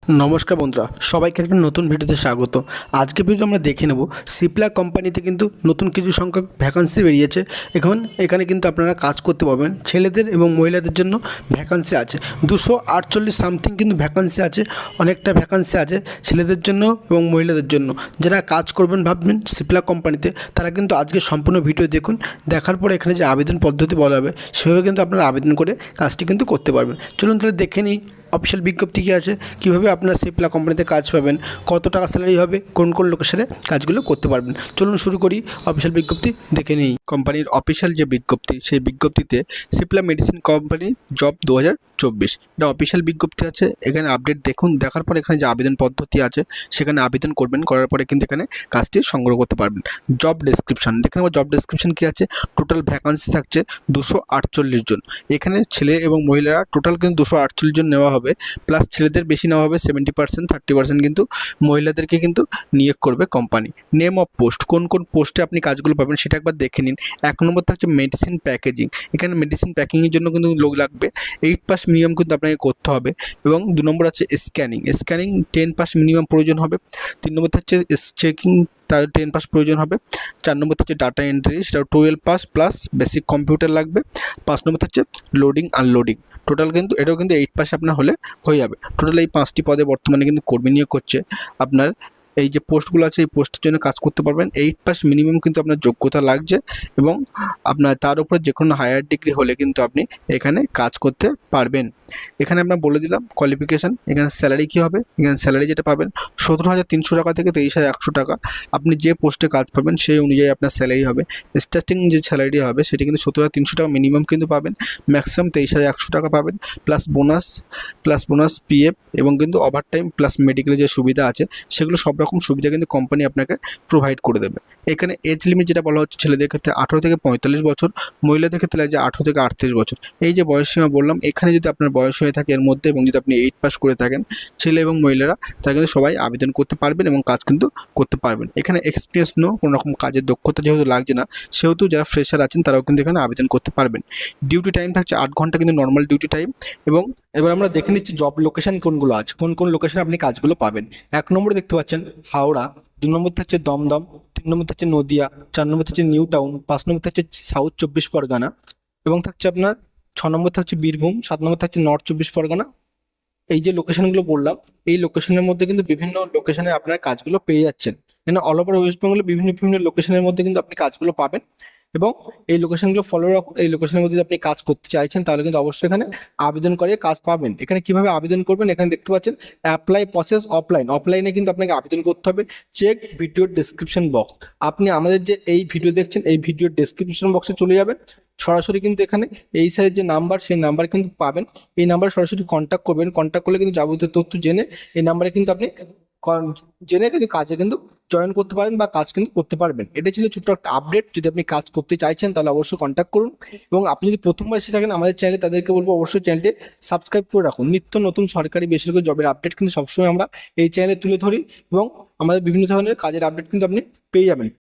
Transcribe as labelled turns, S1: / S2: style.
S1: নমস্কার বন্ধুরা, সবাইকে একটা নতুন ভিডিওতে স্বাগত। আজকে ভিডিও আমরা দেখে নেব সিপ্লা কোম্পানিতে কিন্তু নতুন কিছু সংখ্যক ভ্যাকান্সি বেরিয়েছে। এখানে কিন্তু আপনারা কাজ করতে পারবেন। ছেলেদের এবং মহিলাদের জন্য ভ্যাকান্সি আছে 248 সামথিং কিন্তু ভ্যাকান্সি আছে। অনেকটা ভ্যাকান্সি আছে ছেলেদের জন্য এবং মহিলাদের জন্য। যারা কাজ করবেন ভাববেন সিপ্লা কোম্পানিতে, তারা কিন্তু আজকে সম্পূর্ণ ভিডিও দেখুন। দেখার পর এখানে যে আবেদন পদ্ধতি বলা হবে সেভাবে কিন্তু আপনারা আবেদন করে কাজটি কিন্তু করতে পারবেন। চলুন তাহলে দেখে নিই অফিসিয়াল বিজ্ঞপ্তি কী আছে, কীভাবে আপনারা সিপ্লা কোম্পানিতে কাজ পাবেন, কত টাকা স্যালারি হবে, কোন কোন লোকেশনে কাজগুলো করতে পারবেন। চলুন শুরু করি, অফিসিয়াল বিজ্ঞপ্তি দেখে নিই। কোম্পানির অফিসিয়াল যে বিজ্ঞপ্তি, সেই বিজ্ঞপ্তিতে সিপ্লা মেডিসিন কোম্পানি জব 2024 এটা অফিসিয়াল বিজ্ঞপ্তি আছে। এখানে আপডেট দেখুন, দেখার পর এখানে যে আবেদন পদ্ধতি আছে সেখানে আবেদন করবেন। করার পরে কিন্তু এখানে কাজটি সংগ্রহ করতে পারবেন। জব ডেসক্রিপশন দেখে নেব। জব ডেসক্রিপশন কী আছে, টোটাল ভ্যাকান্সি থাকছে 248 জন। এখানে ছেলে এবং মহিলারা টোটাল কিন্তু 248 জন নেওয়া হবে, প্লাস ছেলেদের বেশি নেওয়া হবে 70%, 30% কিন্তু মহিলাদেরকে কিন্তু নিয়োগ করবে কোম্পানি। নেম অফ পোস্ট, কোন কোন পোস্টে আপনি কাজগুলো পাবেন সেটা একবার দেখে নিন। 1 নম্বর থাকছে মেডিসিন প্যাকেজিং। এখানে মেডিসিন প্যাকিংয়ের জন্য কিন্তু লোক লাগবে, 8 পাস মিনিমাম কিন্তু আপনাকে করতে হবে। এবং 2 নম্বর আছে স্ক্যানিং 10 পাস মিনিমাম প্রয়োজন হবে। 3 নম্বর থাকছে চেকিং, তার 10 পাস প্রয়োজন হবে। 4 নম্বর হচ্ছে ডাটা এন্ট্রি, সেটা 12 পাস প্লাস বেসিক কম্পিউটার লাগবে। 5 নম্বর হচ্ছে লোডিং আনলোডিং। টোটাল কিন্তু এটাও কিন্তু 8 পাস আপনার হলে হয়ে যাবে। টোটাল এই 5টি পদে বর্তমানে কিন্তু কর্মী নিয়োগ করছে। আপনার এই যে পোস্টগুলো আছে এই পোস্টের জন্য কাজ করতে পারবেন। 8 পাস মিনিমাম কিন্তু আপনার যোগ্যতা লাগছে, এবং আপনার তার উপরে যে কোনো হায়ার ডিগ্রি হলে কিন্তু আপনি এখানে কাজ করতে পারবেন। এখানে আমরা বলে দিলাম কোয়ালিফিকেশান। এখানে স্যালারি কী হবে, এখানে স্যালারি যেটা পাবেন 17,300 টাকা থেকে 23,100 টাকা। আপনি যে পোস্টে কাজ পাবেন সেই অনুযায়ী আপনার স্যালারি হবে। স্টার্টিং যে স্যালারি হবে সেটি কিন্তু 17,300 টাকা মিনিমাম কিন্তু পাবেন, ম্যাক্সিমাম 23,100 টাকা পাবেন, প্লাস বোনাস পিএফ, এবং কিন্তু ওভারটাইম প্লাস মেডিকেলের যে সুবিধা আছে সেগুলো সব রকম সুবিধা কিন্তু কোম্পানি আপনাকে প্রোভাইড করে দেবে। এখানে এজ লিমিট যেটা বলা হচ্ছে ছেলেদের ক্ষেত্রে 18 থেকে 45 বছর, মহিলাদের ক্ষেত্রে লাগছে 18 থেকে 38 বছর। এই যে বয়সসীমা বললাম, এখানে যদি আপনার বয়স হয়ে থাকে এর মধ্যে, এবং যদি আপনি 8 পাস করে থাকেন, ছেলে এবং মহিলারা, তারা কিন্তু সবাই আবেদন করতে পারবেন এবং কাজ কিন্তু করতে পারবেন। এখানে এক্সপিরিয়েন্স কোনো রকম কাজের দক্ষতা যেহেতু লাগছে না, সেহেতু যারা ফ্রেশার আছেন তারাও কিন্তু এখানে আবেদন করতে পারবেন। ডিউটি টাইম থাকছে 8 ঘন্টা কিন্তু নর্মাল ডিউটি টাইম। এবং এবার আমরা দেখে নিচ্ছি জব লোকেশন কোনগুলো আছে, কোন কোন লোকেশনে আপনি কাজগুলো পাবেন। 1 নম্বরে দেখতে পাচ্ছেন হাওড়া, 2 নম্বর থাকছে দমদম, 3 নম্বর থাকছে নদিয়া, 4 নম্বর থাকছে নিউ টাউন, 5 নম্বর থাকছে সাউথ 24 পরগনা, এবং থাকছে আপনার 6 নম্বর থাকছে বীরভূম, 7 নম্বর থাকছে নর্থ 24 পরগনা। এই যে লোকেশনগুলো বললাম, এই লোকেশনের মধ্যে কিন্তু বিভিন্ন লোকেশনে আপনার কাজগুলো পেয়ে যাচ্ছেন। মানে অল ওভার ওয়েস্ট বেঙ্গলে বিভিন্ন বিভিন্ন লোকেশনের মধ্যে কিন্তু আপনি কাজগুলো পাবেন, এবং এই লোকেশনগুলো ফলো রাখুন। এই লোকেশনের মধ্যে যদি আপনি কাজ করতে চাইছেন তাহলে কিন্তু অবশ্যই এখানে আবেদন করে কাজ পাবেন। এখানে কিভাবে আবেদন করবেন, এখানে দেখতে পাচ্ছেন অ্যাপ্লাই প্রসেস অফলাইনে কিন্তু আপনাকে আবেদন করতে হবে। চেক ভিডিওর ডেসক্রিপশন বক্স। আপনি আমাদের যে এই ভিডিও দেখছেন এই ভিডিওর ডেসক্রিপশন বক্সে চলে যাবেন, সরাসরি কিন্তু এখানে এই সাইডের যে নাম্বার সেই নাম্বার কিন্তু পাবেন। এই নাম্বারে সরাসরি কন্ট্যাক্ট করবেন, কন্ট্যাক্ট করলে কিন্তু যাবতীয় তথ্য জেনে এই নাম্বারে কিন্তু আপনি জেনে কিন্তু কাজে কিন্তু জয়েন করতে পারেন বা কাজ কিন্তু করতে পারবেন। এটা ছিল ছোট্ট একটা আপডেট। যদি আপনি কাজ করতে চাইছেন তাহলে অবশ্যই কন্ট্যাক্ট করুন, এবং আপনি যদি প্রথমবার এসে থাকেন আমাদের চ্যানেলে তাদেরকে বলবো অবশ্যই চ্যানেলটি সাবস্ক্রাইব করে রাখুন। নিত্য নতুন সরকারি বেসরকারি জবের আপডেট কিন্তু সবসময় আমরা এই চ্যানেলে তুলে ধরি, এবং আমাদের বিভিন্ন ধরনের কাজের আপডেট কিন্তু আপনি পেয়ে যাবেন।